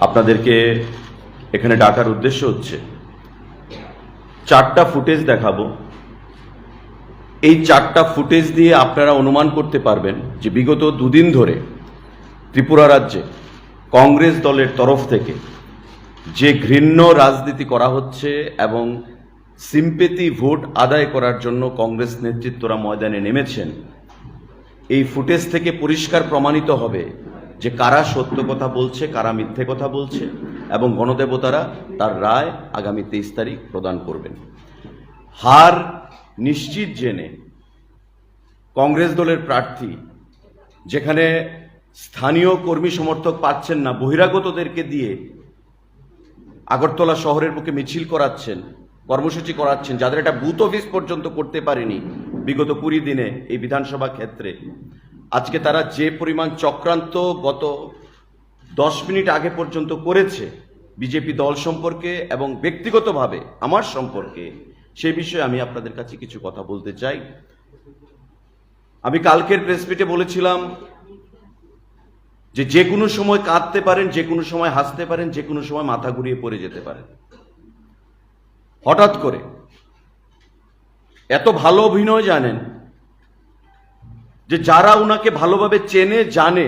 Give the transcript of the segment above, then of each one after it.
আপনাদেরকে এখানে ডাকার উদ্দেশ্য হচ্ছে চারটা ফুটেজ দেখাবো। এই চারটা ফুটেজ দিয়ে আপনারা অনুমান করতে পারবেন যে বিগত দুদিন ধরে ত্রিপুরা রাজ্যে কংগ্রেস দলের তরফ থেকে যে ঘৃণ্য রাজনীতি করা হচ্ছে এবং সিম্পেথি ভোট আদায় করার জন্য কংগ্রেস নেতৃত্বরা ময়দানে নেমেছেন। এই ফুটেজ থেকে পরিষ্কার প্রমাণিত হবে যে কারা সত্য কথা বলছে, কারা মিথ্যে কথা বলছে, এবং গণদেবতারা তার রায় আগামী 23 তারিখ প্রদান করবেন। হার নিশ্চিত জেনে কংগ্রেস দলের প্রার্থী যেখানে স্থানীয় কর্মী সমর্থক পাচ্ছেন না, বহিরাগতদেরকে দিয়ে আগরতলা শহরের বুকে মিছিল করাচ্ছেন, কর্মসূচি করাচ্ছেন, যাদের একটা বুথ অফিস পর্যন্ত করতে পারেনি বিগত 20 দিনে এই বিধানসভা ক্ষেত্রে। আজকে তারা যে পরিমাণ চক্রান্ত গত 10 মিনিট আগে পর্যন্ত করেছে বিজেপি দল সম্পর্কে এবং ব্যক্তিগতভাবে আমার সম্পর্কে, সে বিষয়ে আমি আপনাদের কাছে কিছু কথা বলতে চাই। আমি কালকের প্রেস মিটে বলেছিলাম যে কোনো সময় কাঁদতে পারেন, যে কোনো সময় হাসতে পারেন, যে কোনো সময় মাথা ঘুরিয়ে পড়ে যেতে পারেন। হঠাৎ করে এত ভালো অভিনয় জানেন যে যারা উনাকে ভালোভাবে চেনে জানে,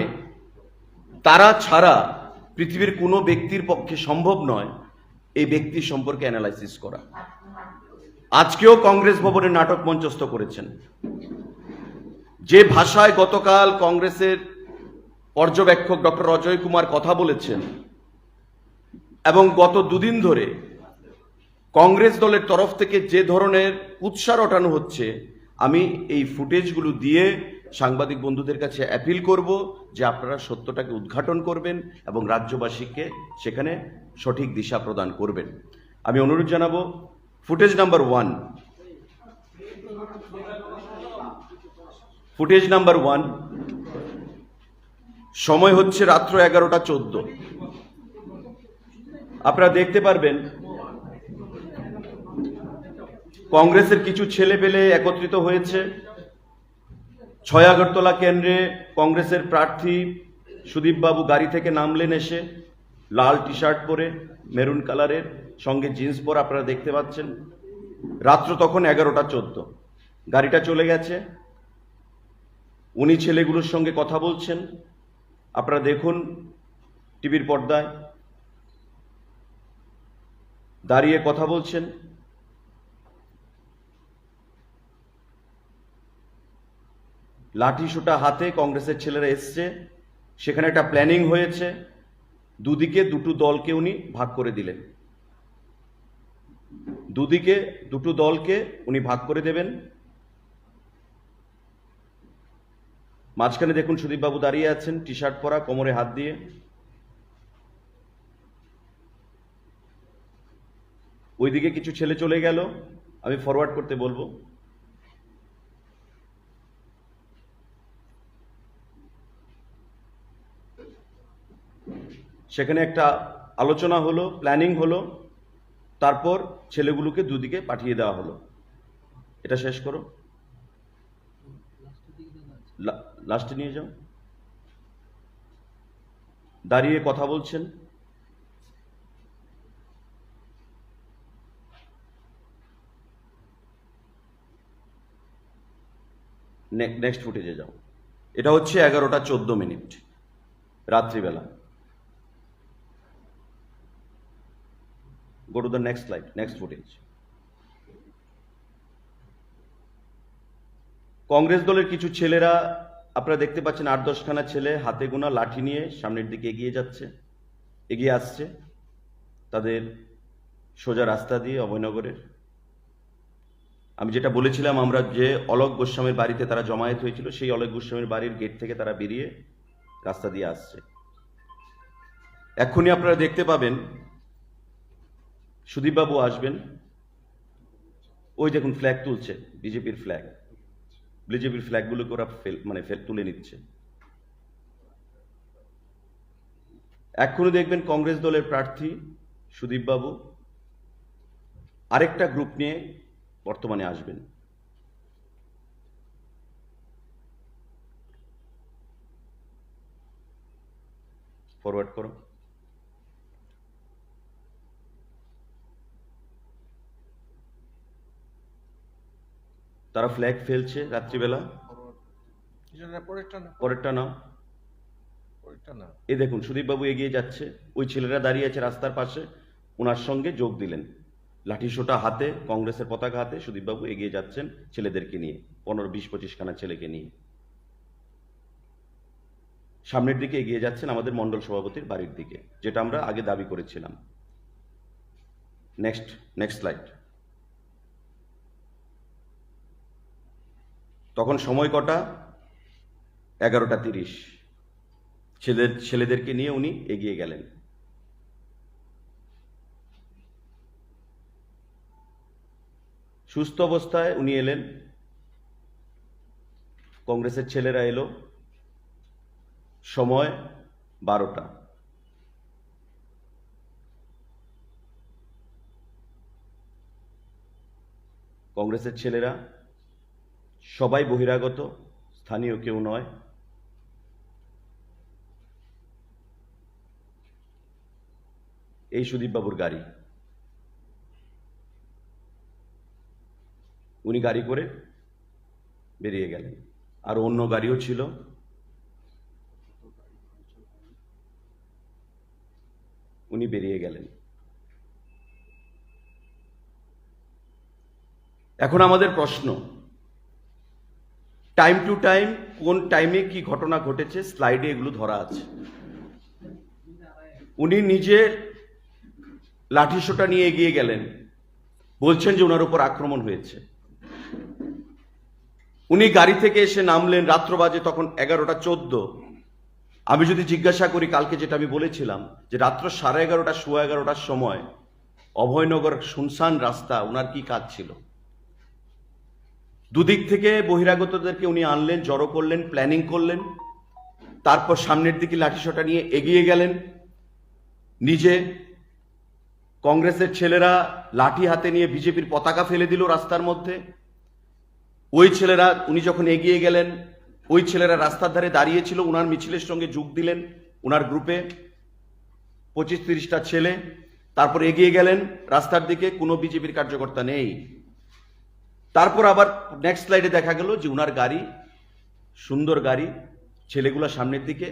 তারা ছাড়া পৃথিবীর কোনো ব্যক্তির পক্ষে সম্ভব নয় এই ব্যক্তির সম্পর্কে অ্যানালাইসিস করা। আজকেও কংগ্রেস ভবনে নাটক মঞ্চস্থ করেছেন। যে ভাষায় গতকাল কংগ্রেসের পর্যবেক্ষক ডক্টর অজয় কুমার কথা বলেছেন এবং গত দুদিন ধরে কংগ্রেস দলের তরফ থেকে যে ধরনের উৎসাহ রটানো হচ্ছে, আমি এই ফুটেজগুলো দিয়ে সাংবাদিক বন্ধুদের কাছে অ্যাপিল করব যে আপনারা সত্যটাকে উদ্ঘাটন করবেন এবং রাজ্যবাসীকে সেখানে সঠিক দিশা প্রদান করবেন। আমি অনুরোধ জানাবো, ফুটেজ নাম্বার 1। ফুটেজ নাম্বার 1, সময় হচ্ছে রাত্র 11:14। আপনারা দেখতে পারবেন কংগ্রেসের কিছু ছেলে পেলে একত্রিত হয়েছে। 6 আগরতলা কেন্দ্রে কংগ্রেসের প্রার্থী সুদীপবাবু গাড়ি থেকে নামলেন, এসে লাল টি শার্ট পরে, মেরুন কালারের, সঙ্গে জিন্স পরা আপনারা দেখতে পাচ্ছেন। রাত্র তখন 11:14। গাড়িটা চলে গেছে, উনি ছেলেগুলোর সঙ্গে কথা বলছেন। আপনারা দেখুন টিভির পর্দায় দাঁড়িয়ে কথা বলছেন। লাঠি সোটা হাতে কংগ্রেসের ছেলেরা এসছে। সেখানে একটা প্ল্যানিং হয়েছে, দুদিকে দুটো দলকে উনি ভাগ করে দিলেন। দুদিকে দুটো দলকে উনি ভাগ করে দেবেন। মাঝখানে দেখুন সুদীপবাবু দাঁড়িয়ে আছেন, টি শার্ট পরা, কোমরে হাত দিয়ে। ওইদিকে কিছু ছেলে চলে গেল, আমি ফরওয়ার্ড করতে বলবো। সেখানে একটা আলোচনা হলো, প্ল্যানিং হলো, তারপর ছেলেগুলোকে দুদিকে পাঠিয়ে দেওয়া হলো। এটা শেষ করো, লাস্টে নিয়ে যাও। দাঁড়িয়ে কথা বলছেন। নেক্সট ফুটেজে যাও। এটা হচ্ছে 11:14 রাত্রিবেলা। Go to the next slide, next footage. Congress দলের কিছু ছেলেরা আপনারা দেখতে পাচ্ছেন, 8-10খানা ছেলে হাতে গোনা লাঠি নিয়ে সামনের দিকে এগিয়ে আসছে তাদের সোজা রাস্তা দিয়ে অভয়নগরের। আমি যেটা বলেছিলাম, আমরা যে অলোক গোস্বামীর বাড়িতে তারা জমায়েত হয়েছিল, সেই অলোক গোস্বামীর বাড়ির গেট থেকে তারা বেরিয়ে রাস্তা দিয়ে আসছে। এক্ষুনি আপনারা দেখতে পাবেন সুদীপবাবু আসবেন। ওই দেখুন ফ্ল্যাগ তুলছে, বিজেপির ফ্ল্যাগগুলোকে ওরা তুলে নিচ্ছে। এক্ষুনি দেখবেন কংগ্রেস দলের প্রার্থী সুদীপবাবু আরেকটা গ্রুপ নিয়ে বর্তমানে আসবেন। ফরওয়ার্ড করো। তারা ফ্ল্যাগ ফেলছে রাত্রিবেলা। পরেরটা নাও। এই দেখুন সুদীপবাবু এগিয়ে যাচ্ছে, ওই ছেলেরা দাঁড়িয়ে আছে রাস্তার পাশে, ওনার সঙ্গে যোগ দিলেন, লাঠিসোঁটা হাতে, কংগ্রেসের পতাকা হাতে সুদীপবাবু এগিয়ে যাচ্ছেন ছেলেদেরকে নিয়ে, 15-20-25 খানা ছেলেকে নিয়ে সামনের দিকে এগিয়ে যাচ্ছেন আমাদের মণ্ডল সভাপতির বাড়ির দিকে, যেটা আমরা আগে দাবি করেছিলাম। Next slide. তখন সময় কটা? 11:30। ছেলেদেরকে নিয়ে উনি এগিয়ে গেলেন। সুস্থ অবস্থায় উনি এলেন, কংগ্রেসের ছেলেরা এলো, সময় 12টা। কংগ্রেসের ছেলেরা সবাই বহিরাগত, স্থানীয় কেউ নয়। এই সুদীপবাবুর গাড়ি, উনি গাড়ি করে বেরিয়ে গেলেন। আর অন্য গাড়িও ছিল, উনি বেরিয়ে গেলেন। এখন আমাদের প্রশ্ন, টাইম টু টাইম কোন টাইমে কি ঘটনা ঘটেছে স্লাইডে এগুলো ধরা আছে। উনি নিজের লাঠিসোঁটা নিয়ে এগিয়ে গেলেন, বলছেন যে ওনার উপর আক্রমণ হয়েছে। উনি গাড়ি থেকে এসে নামলেন, রাত্র বাজে তখন 11:14। আমি যদি জিজ্ঞাসা করি কালকে যেটা আমি বলেছিলাম যে রাত্র 11:30 সোয়া 11টার সময় অভয়নগর শুনশান রাস্তা, ওনার কি কাজ ছিল? দুদিক থেকে বহিরাগতদেরকে উনি আনলেন, জড়ো করলেন, প্ল্যানিং করলেন, তারপর সামনের দিকে লাঠিসোঁটা নিয়ে এগিয়ে গেলেন। নিজে কংগ্রেসের ছেলেরা লাঠি হাতে নিয়ে বিজেপির পতাকা ফেলে দিল রাস্তার মধ্যে। ওই ছেলেরা, উনি যখন এগিয়ে গেলেন, ওই ছেলেরা রাস্তার ধারে দাঁড়িয়েছিল, উনার মিছিলের সঙ্গে যোগ দিলেন, উনার গ্রুপে 25-30টা ছেলে। তারপর এগিয়ে গেলেন রাস্তার দিকে, কোনো বিজেপির কার্যকর্তা নেই। তারপর আবার নেক্সট স্লাইডে দেখা গেল যে উনার গাড়ি, সুন্দর গাড়ি, ছেলেগুলো সামনের দিকে,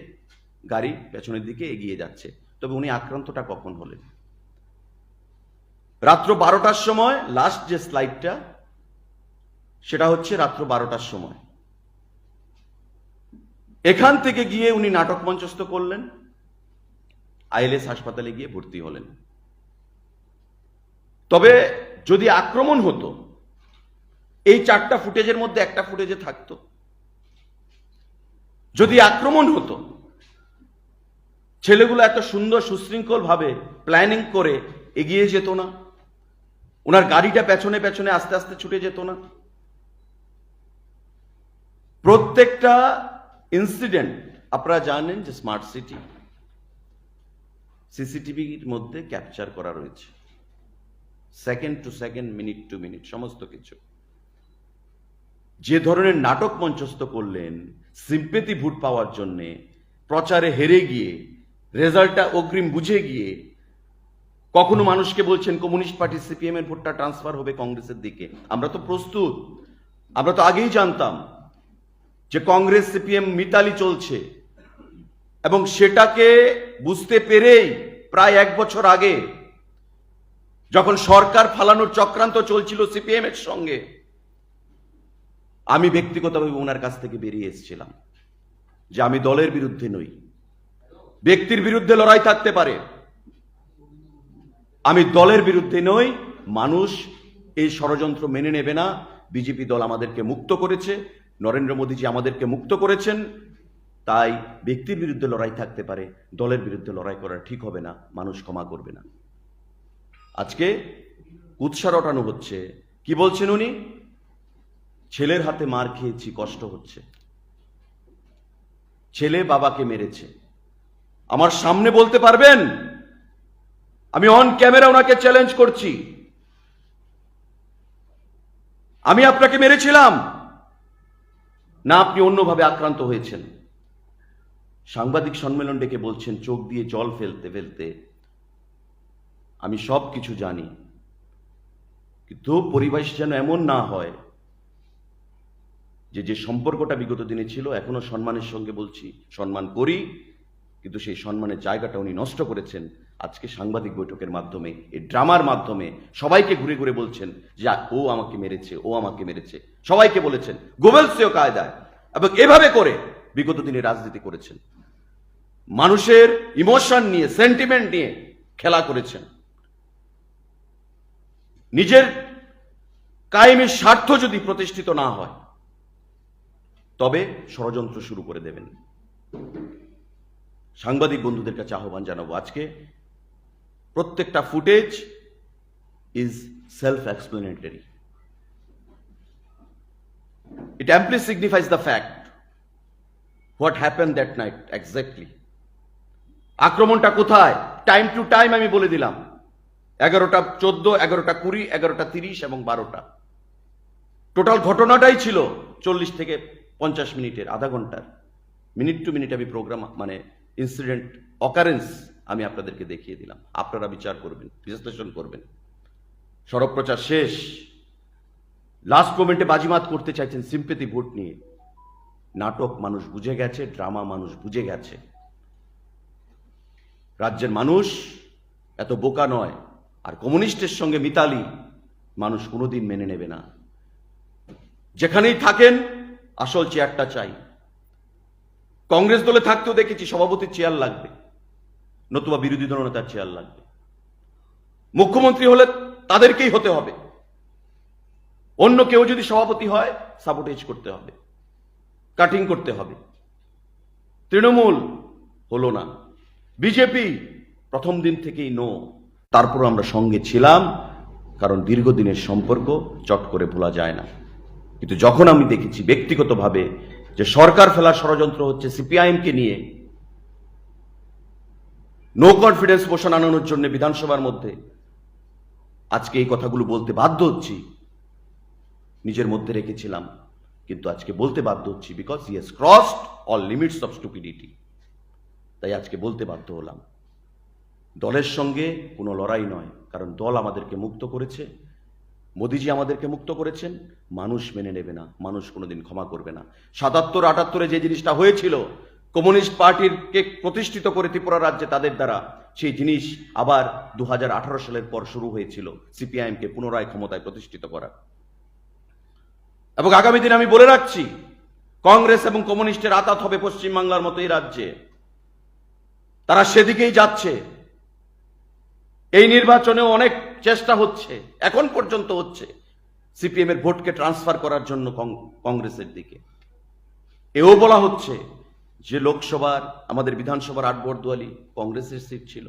গাড়ি পেছনের দিকে এগিয়ে যাচ্ছে। তবে উনি আক্রান্তটা কখন হলেন? রাত্র 12টার সময়। লাস্ট যে স্লাইডটা সেটা হচ্ছে রাত্র 12টার সময়। এখান থেকে গিয়ে উনি নাটক মঞ্চস্থ করলেন, আইএলএস হাসপাতালে গিয়ে ভর্তি হলেন। তবে যদি আক্রমণ হতো, এই 4টা ফুটেজের মধ্যে একটা ফুটেজে থাকতো। যদি আক্রমণ হতো, ছেলেগুলো এত সুন্দর সুশৃঙ্খল ভাবে প্ল্যানিং করে এগিয়ে যেত না, ওনার গাড়িটা পেছনে পেছনে আস্তে আস্তে ছুটে যেত না। প্রত্যেকটা ইনসিডেন্ট আপনারা জানেন যে স্মার্ট সিটি, সিসিটিভির মধ্যে ক্যাপচার করা রয়েছে, second to second, minute to minute, সমস্ত কিছু। যে ধরনের নাটক মঞ্চস্থ করলেন সিম্পেথি ভোট পাওয়ার জন্য, প্রচারে হেরে গিয়ে, রেজাল্টটা অগ্রিম বুঝে গিয়ে, কখনো মানুষকে বলছেন কমিউনিস্ট পার্টি সিপিএম এর ভোটটা ট্রান্সফার হবে কংগ্রেসের দিকে। আমরা তো প্রস্তুত, আমরা তো আগেই জানতাম যে কংগ্রেস সিপিএম মিতালি চলছে, এবং সেটাকে বুঝতে পেরেই প্রায় 1 বছর আগে যখন সরকার ফালানোর চক্রান্ত চলছিল সিপিএম এর সঙ্গে, আমি ব্যক্তিগতভাবে ওনার কাছ থেকে বেরিয়ে এসেছিলাম যে আমি দলের বিরুদ্ধে নই, ব্যক্তির বিরুদ্ধে লড়াই থাকতে পারে, আমি দলের বিরুদ্ধে নই। মানুষ এই ষড়যন্ত্র মেনে নেবে না। বিজেপি দল আমাদেরকে মুক্ত করেছে, নরেন্দ্র মোদীজি আমাদেরকে মুক্ত করেছেন, তাই ব্যক্তির বিরুদ্ধে লড়াই থাকতে পারে, দলের বিরুদ্ধে লড়াই করা ঠিক হবে না, মানুষ ক্ষমা করবে না। আজকে উৎসাহ রটানো হচ্ছে, কি বলছেন উনি? ছেলের হাতে মার খেয়েছি, কষ্ট হচ্ছে, ছেলে বাবাকে মেরেছে। আমার সামনে বলতে পারবেন? আমি অন ক্যামেরা ওনাকে চ্যালেঞ্জ করছি, আমি আপনাকে মেরেছিলাম না আপনি অন্যভাবে আক্রান্ত হয়েছেন? সাংবাদিক সম্মেলন ডেকে বলছেন চোখ দিয়ে জল ফেলতে ফেলতে, আমি সব কিছু জানি, কিন্তু পরিবেশ যেন এমন না হয় যে সম্পর্কটা বিগত দিনে ছিল, এখনো সম্মানের সঙ্গে বলছি, সম্মান করি, কিন্তু সেই সম্মানের জায়গাটা উনি নষ্ট করেছেন আজকে সাংবাদিক বৈঠকের মাধ্যমে, এই ড্রামার মাধ্যমে সবাইকে ঘুরে ঘুরে বলছেন যে ও আমাকে মেরেছে, ও আমাকে মেরেছে, সবাইকে বলেছেন গোবেলসীয় কায়দায়, এবং এভাবে করে বিগত দিনে রাজনীতি করেছেন, মানুষের ইমোশন নিয়ে, সেন্টিমেন্ট নিয়ে খেলা করেছেন, নিজের কায়েমি স্বার্থ যদি প্রতিষ্ঠিত না হয় তবে ষড়যন্ত্র শুরু করে দেবেন। সাংবাদিক বন্ধুদের কাছে আহ্বান জানাবো, আজকে প্রত্যেকটা footage is self explanatory. It amply signifies the fact what happened that night exactly. আক্রমণটা কোথায়, টাইম টু টাইম আমি বলে দিলাম, 11:14, 11:20, 11:30 এবং 12টা। টোটাল ঘটনাটাই ছিল 40 থেকে 50 মিনিটের, আধা ঘন্টার। মিনিট টু মিনিট আমি প্রোগ্রাম মানে ইনসিডেন্ট অকারেন্স আমি আপনাদেরকে দেখিয়ে দিলাম, আপনারা বিচার করবেন, বিশ্লেষণ করবেন। সড়ক প্রচার শেষ, লাস্ট মোমেন্টে বাজিমাত করতে চাইছেন সিম্পেথি ভোট নিয়ে। নাটক মানুষ বুঝে গেছে, ড্রামা মানুষ বুঝে গেছে। রাজ্যের মানুষ এত বোকা নয়, আর কমিউনিস্টের সঙ্গে মিতালি মানুষ কোনোদিন মেনে নেবে না। যেখানেই থাকেন আসল চেয়ারটা চাই। কংগ্রেস দলে থাকতেও দেখেছি সভাপতির চেয়ার লাগবে, নতুবা বিরোধী দলনেতার চেয়ার লাগবে। মুখ্যমন্ত্রী হলে তাদেরকেই হতে হবে, অন্য কেউ যদি সভাপতি হয় সাবোটেজ করতে হবে, কাটিং করতে হবে। তৃণমূল হলো না, বিজেপি প্রথম দিন থেকেই নো। তারপর আমরা সঙ্গে ছিলাম, কারণ দীর্ঘদিনের সম্পর্ক চট করে ভোলা যায় না। কিন্তু যখন আমি দেখেছি ব্যক্তিগতভাবে যে সরকার ফেলার ষড়যন্ত্র হচ্ছে সিপিআইএমকে নিয়ে, নো কনফিডেন্স মোশন আনানোর জন্য বিধানসভার মধ্যে, আজকে এই কথাগুলো বলতে বাধ্য হচ্ছি। নিজের মধ্যে রেখেছিলাম, কিন্তু আজকে বলতে বাধ্য হচ্ছি, because he has crossed all limits of stupidity. তাই আজকে বলতে বাধ্য হলাম। দলের সঙ্গে কোনো লড়াই নয়, কারণ দল আমাদেরকে মুক্ত করেছে, মোদিজি আমাদেরকে মুক্ত করেছেন। মানুষ মেনে নেবে না, মানুষ কোনোদিন ক্ষমা করবে না। 77-78 যে জিনিসটা হয়েছিল, কমিউনিস্ট পার্টিকে প্রতিষ্ঠিত করে ত্রিপুরা রাজ্যে তাদের দ্বারা, সেই জিনিস আবার 2018 সালের পর শুরু হয়েছিল সিপিআইএমকে পুনরায় ক্ষমতায় প্রতিষ্ঠিত করা। এবং আগামী দিনে আমি বলে রাখছি, কংগ্রেস এবং কমিউনিস্টের আঁতাত হবে পশ্চিমবাংলার মতো এই রাজ্যে। তারা সেদিকেই যাচ্ছে। এই নির্বাচনেও অনেক চেষ্টা হচ্ছে, এখন পর্যন্ত হচ্ছে, সিপিএম এর ভোটকে ট্রান্সফার করার জন্য কংগ্রেসের দিকে। এও বলা হচ্ছে যে লোকসভার, আমাদের বিধানসভার 8 বরদুয়ালি কংগ্রেসের সিট ছিল,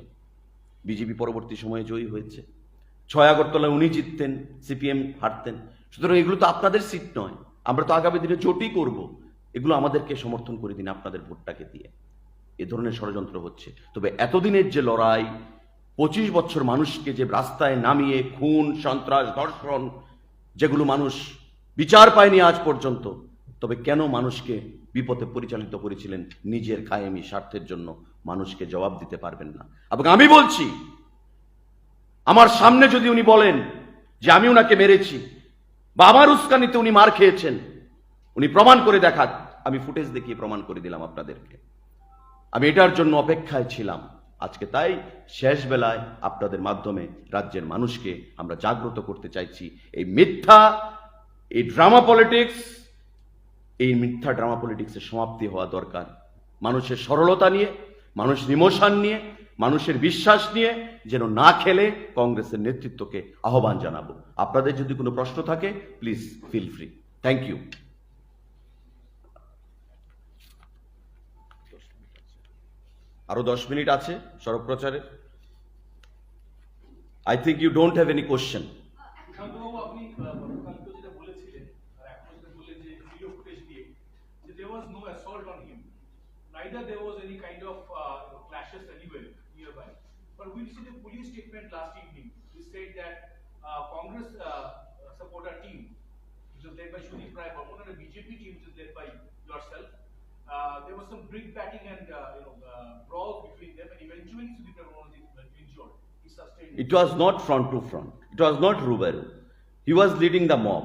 বিজেপি পরবর্তী সময়ে জয়ী হয়েছে। 6 আগরতলায় উনি জিততেন, সিপিএম হারতেন। সুতরাং এগুলো তো আপনাদের সিট নয়, আমরা তো আগামী দিনে জোটই করব। এগুলো আমাদেরকে সমর্থন করে দিন আপনাদের ভোটটাকে দিয়ে। এ ধরনের ষড়যন্ত্র হচ্ছে। তবে এতদিনের যে লড়াই, 25 বছর মানুষকে যে রাস্তায় নামিয়ে খুন, সন্ত্রাস, ধর্ষণ, যেগুলো মানুষ বিচার পায়নি আজ পর্যন্ত, তবে কেন মানুষকে বিপথে পরিচালিত করেছিলেন নিজের কায়েমি স্বার্থের জন্য, মানুষকে জবাব দিতে পারবেন না। এবং আমি বলছি, আমার সামনে যদি উনি বলেন যে আমি উনাকে মেরেছি, বা আমার উস্কানিতে উনি মার খেয়েছেন, উনি প্রমাণ করে দেখাক। আমি ফুটেজ দেখিয়ে প্রমাণ করে দিলাম আপনাদেরকে। আমি এটার জন্য অপেক্ষায় ছিলাম। আজকে তাই শেষ বেলায় আপনাদের মাধ্যমে রাজ্যের মানুষকে আমরা জাগ্রত করতে চাইছি। এই মিথ্যা, এই ড্রামা পলিটিক্স, এই মিথ্যা ড্রামা পলিটিক্সের সমাপ্তি হওয়া দরকার। মানুষের সরলতা নিয়ে, মানুষের ইমোশন নিয়ে, মানুষের বিশ্বাস নিয়ে যেন না খেলে কংগ্রেসের নেতৃত্বকে আহ্বান জানাবো। আপনাদের যদি কোনো প্রশ্ন থাকে please feel free. Thank you. আরো 10 মিনিট আছে সড়ক প্রচারে। I think you don't have any question. Neither there was any kind of clashes anywhere nearby. But we see the police statement last evening. We said that Congress supporter team, which was led by Sudipray, Barmano, and a BJP team, which is led by yourself. There was some brick batting and brawl between them, and eventually Sudipray was injured. He sustained. It was not front to front. It was not Ruberu. He was leading the mob.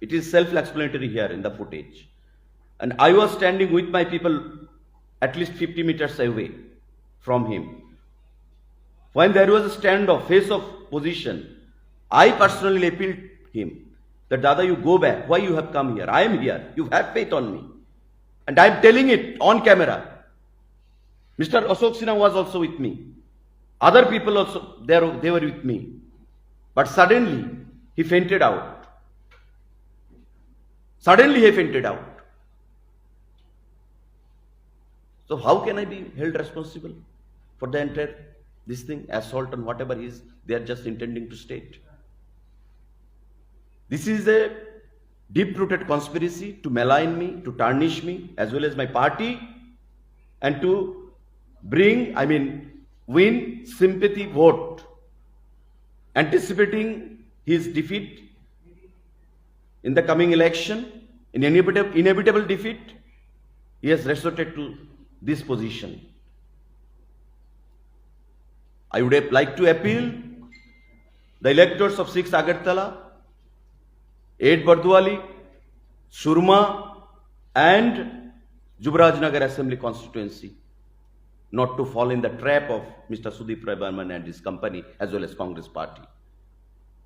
It is self-explanatory here in the footage. And I was standing with my people at least 50 meters away from him. When there was a standoff, face of position, I personally appealed him that Dada, you go back. Why you have come here? I am here. You have faith on me. And I am telling it on camera. Mr. Ashok Sinha was also with me. Other people also, they were with me. But suddenly, he fainted out. Suddenly, he fainted out. So how can I be held responsible for the entire this thing, assault and whatever is they are just intending to state? This is a deep-rooted conspiracy to malign me, to tarnish me, as well as my party, and to win sympathy vote, anticipating his defeat in the coming election, in inevitable defeat. He has resorted to this position. I would have liked to appeal the electors of 6 Agartala, 8 Bardwali, Surma and Jubrajnagar Assembly constituency not to fall in the trap of Mr. Sudipray Barmano and his company as well as Congress party.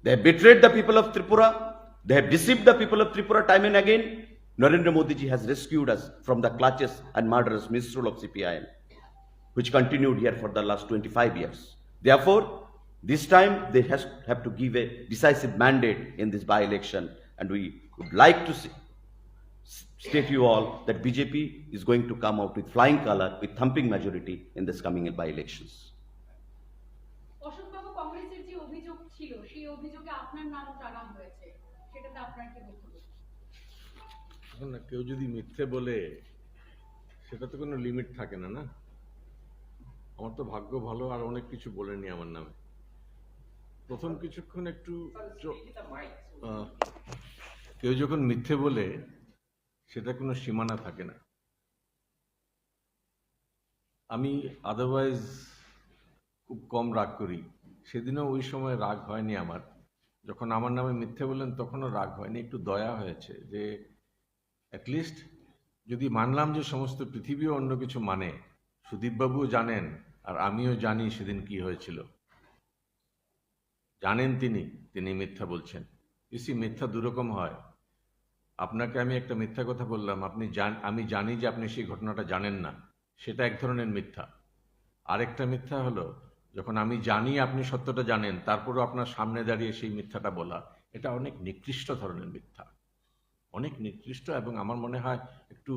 They have betrayed the people of Tripura. They have deceived the people of Tripura time and again. Narendra Modi ji has rescued us from the clutches and murderous misrule of CPIM, which continued here for the last 25 years. Therefore, this time they have to give a decisive mandate in this by-election, and we would like to state you all that BJP is going to come out with flying color, with thumping majority in this coming by-elections. অশোকবাবু, কংগ্রেসের যে অভিযোগ ছিল সেই অভিযোগে আপনার নাম টানা হয়েছে, সেটাতে আপনার কি বক্তব্য? এখন না, কেউ যদি মিথ্যে বলে সেটা তো কোনো লিমিট থাকে না। না, আমার তো ভাগ্য ভালো, আর অনেক কিছু বলেনি আমার নামে। প্রথম কিছুক্ষণ একটু কেউ যখন মিথ্যে বলে সেটা কোনো সীমানা থাকে না। আমি আদারওয়াইজ খুব কম রাগ করি, সেদিনও ওই সময় রাগ হয়নি আমার। যখন আমার নামে মিথ্যে বললেন তখনও রাগ হয়নি, একটু দয়া হয়েছে যে অ্যাটলিস্ট যদি মানলাম যে সমস্ত পৃথিবীও অন্য কিছু মানে, সুদীপবাবুও জানেন আর আমিও জানি সেদিন কি হয়েছিল। জানেন তিনি মিথ্যা বলছেন। ইসি মিথ্যা দুরকম হয়। আপনাকে আমি একটা মিথ্যা কথা বললাম, আমি জানি যে আপনি সেই ঘটনাটা জানেন না, সেটা এক ধরনের মিথ্যা। আরেকটা মিথ্যা হলো যখন আমি জানি আপনি সত্যটা জানেন, তারপরও আপনার সামনে দাঁড়িয়ে সেই মিথ্যাটা বলা, এটা অনেক নিকৃষ্ট ধরনের মিথ্যা, অনেক নিকৃষ্ট। এবং আমার মনে হয় একটু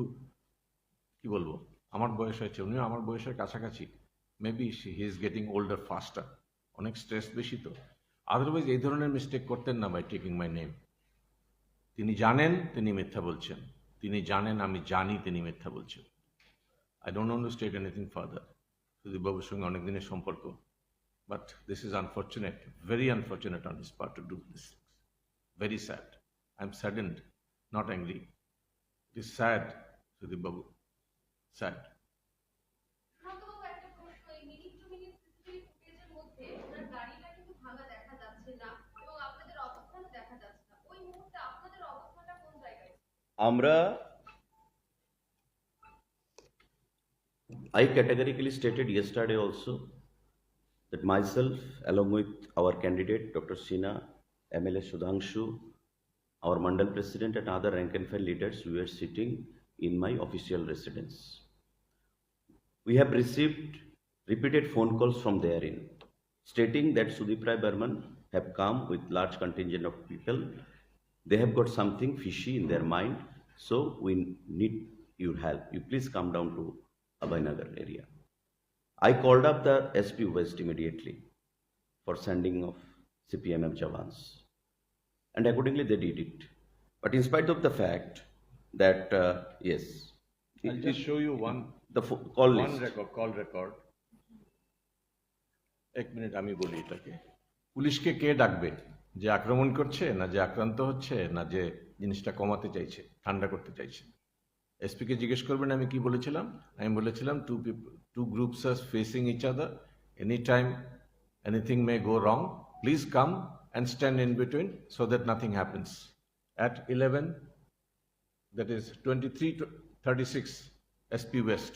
কি বলবো, আমার বয়স হয়েছে, উনিও আমার বয়সের কাছাকাছি, maybe he is getting older ফাস্টার, অনেক স্ট্রেস বেশি তো। আদারওয়াইজ এই ধরনের মিস্টেক করতেন না বাই টেকিং মাই নেম। তিনি জানেন তিনি মিথ্যা বলছেন, তিনি জানেন আমি জানি তিনি মিথ্যা বলছেন। I don't want to state anything further. সুদীপবাবুর সঙ্গে অনেক দিনের সম্পর্ক, but this is unfortunate, very unfortunate on his part to do this. Very sad. I am saddened, not angry. It is sad, Sudip Babu. Sad. I categorically stated yesterday also that myself, along with our candidate, Dr. Sinha, MLA Sudhanshu, our Mandal President and other rank and file leaders, we were sitting in my official residence. We have received repeated phone calls from therein, stating that Sudipray Barmano have come with large contingent of people. They have got something fishy in their mind, so we need your help. You please come down to Abhaynagar area. I called up the SP West immediately for sending of CPMM Jawans. And accordingly they did it. But in spite of the fact that, yes. I'll just show you call record. এক minute আমি বলি এটাকে। পুলিশকে কে ডাকবে? যে আক্রমণ করছে, না যে আক্রান্ত হচ্ছে, না যে জিনিসটা কমাতে চাইছে, ঠান্ডা করতে চাইছে? এসপিকে জিজ্ঞেস করবেন আমি কি বলেছিলাম। আমি বলেছিলাম two groups are facing each other. Anytime anything may go wrong, please come and stand in between so that nothing happens. At 11, that is 23 36 SP West.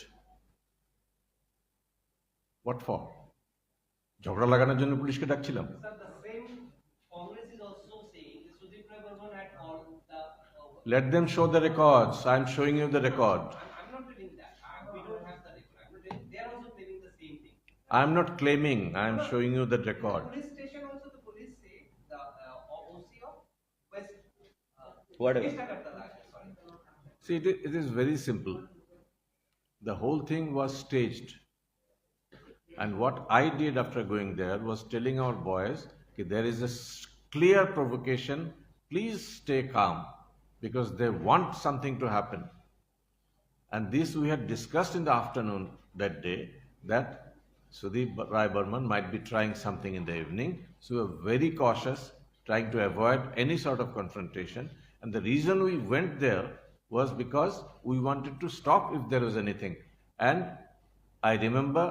What for? ঝগড়া লাগানোর জন্য পুলিশকে ডাকছিলাম? Sir, the same Congress is also saying that Sudipray Barman had called the. Let them show the records. I am showing you the record. I'm not telling that. We don't have the record. I'm not telling, they are also claiming the same thing. I am not claiming. I am showing you the record. Police station also the police say the OC of West. Whatever. East Agartala, sorry. See, it is very simple. The whole thing was staged. And what I did after going there was telling our boys, okay, there is a clear provocation. Please stay calm because they want something to happen. And this we had discussed in the afternoon that day, that Sudipray Barman might be trying something in the evening. So we were very cautious, trying to avoid any sort of confrontation. And the reason we went there was because we wanted to stop if there was anything. And I remember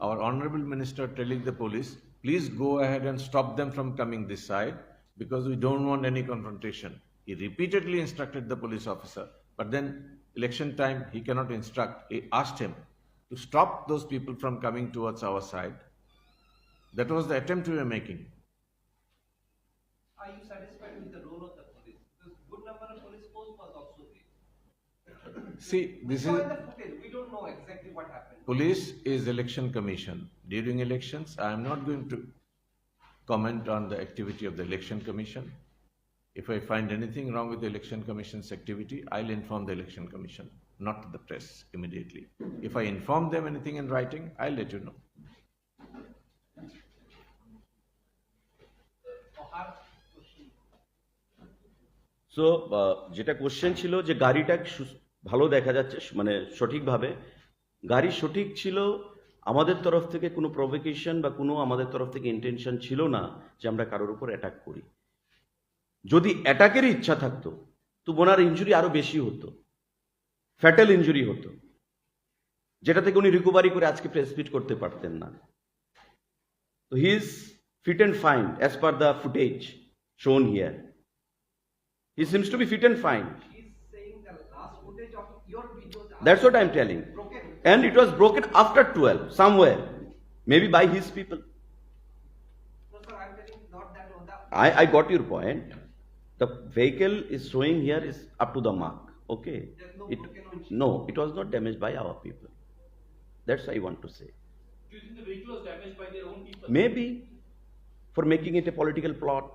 our Honorable Minister telling the police, please go ahead and stop them from coming this side because we don't want any confrontation. He repeatedly instructed the police officer, but then election time he cannot instruct. He asked him to stop those people from coming towards our side. That was the attempt we were making. Are you satisfied with the role of the police? Because good number of police force was also there. See, this So is in the footage, we don't know exactly what happened. police is election commission. During elections, I am not going to comment on the activity of the election commission. If I find anything wrong with the election commission's activity, I'll inform the election commission, not the press immediately. If I inform them anything in writing, I'll let you know. So যেটা question ছিল যে গাড়িটা ভালো দেখা যাচ্ছে, মানে সঠিকভাবে গাড়ি সঠিক ছিল, আমাদের তরফ থেকে কোনো প্রভোকেশন বা কোনো আমাদের তরফ থেকে ইন্টেনশন ছিল না যে আমরা কারোর উপর অ্যাটাক করি। যদি অ্যাটাকেরই ইচ্ছা থাকতো তো ওনার ইনজুরি আরো বেশি হতো, ফ্যাটাল ইনজুরি হতো, যেটা থেকে উনি রিকভারি করে আজকে প্রেস মিট করতে পারতেন না। তো he is fit and fine as per the footage shown here. He seems to be fit and fine. He's saying the last footage of your videos are That's what I'm telling. broken. And it was broken after 12, somewhere. Maybe by his people. No, sir, I'm telling not that on the. I got your point. The vehicle is showing here is up to the mark. Okay. There's no It, broken windshield. no, it was not damaged by our people. That's what I want to say. Do you think the vehicle was damaged by their own people? Maybe for making it a political plot.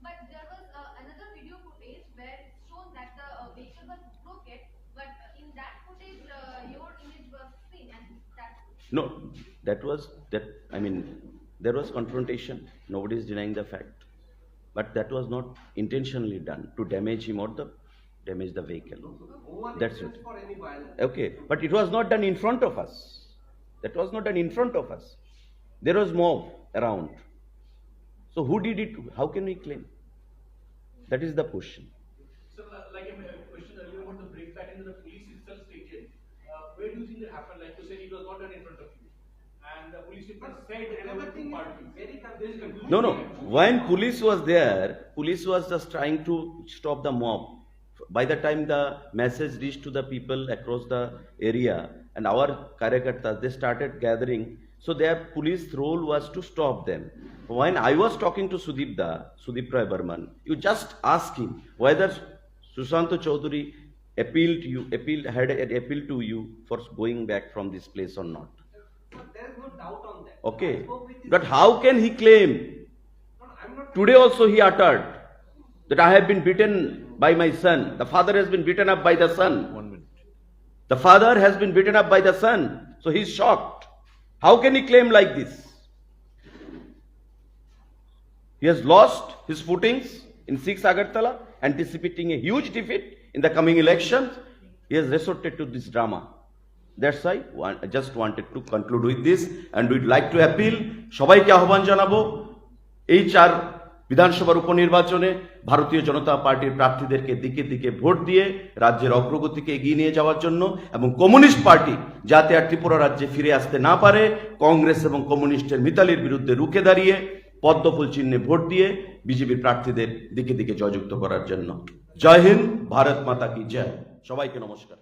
But there was another video footage where it shows that the vehicle was broken, but in that footage your image was seen, and that. No, there was confrontation. Nobody is denying the fact. But that was not intentionally done to damage him or damage the vehicle. No one That's intends it. for any violence. Okay, but it was not done in front of us. That was not done in front of us. There was mob around. So who did it? How can we claim? That is the question. So, like I questioned earlier about the break pattern, the police itself stated, where do you think it happened? Like you said, it was not done in front of you. And the police statement said that there Another were thing two is parties. very There is confusion. No. When police was there, police was just trying to stop the mob. By the time the message reached to the people across the area and our Karyakartas, they started gathering. So their police role was to stop them. When I was talking to Sudipray Barman, you just ask him whether Sushant Chaudhary had an appeal to you for going back from this place or not. But there is no doubt on that. Okay, I spoke with his- but how can he claim? No, I'm not. Today also he uttered that I have been beaten by my son. The father has been beaten up by the son. 1 minute. The father has been beaten up by the son. So he is shocked. How can he claim like this? He has lost his footings in 6 Agartala, anticipating a huge defeat in the coming elections. He has resorted to this drama. That's why I just wanted to conclude with this, and we'd like to appeal সবাইকে আহ্বান জানাবো এই 4 বিধানসভার উপনির্বাচনে ভারতীয় জনতা পার্টির প্রার্থীদেরকে দিকে দিকে ভোট দিয়ে রাজ্যের অগ্রগতিকে এগিয়ে নিয়ে যাওয়ার জন্য, এবং কমিউনিস্ট পার্টি যাতে আর ত্রিপুরা রাজ্যে ফিরে আসতে না পারে, কংগ্রেস এবং কমিউনিস্টের মিতালির বিরুদ্ধে রুখে দাঁড়িয়ে পদ্মফুল চিহ্নে ভোট দিয়ে বিজেপির প্রার্থীদের দিকে দিকে জয়যুক্ত করার জন্য। জয় হিন্দ, ভারত মাতা কি জয়। সবাইকে নমস্কার।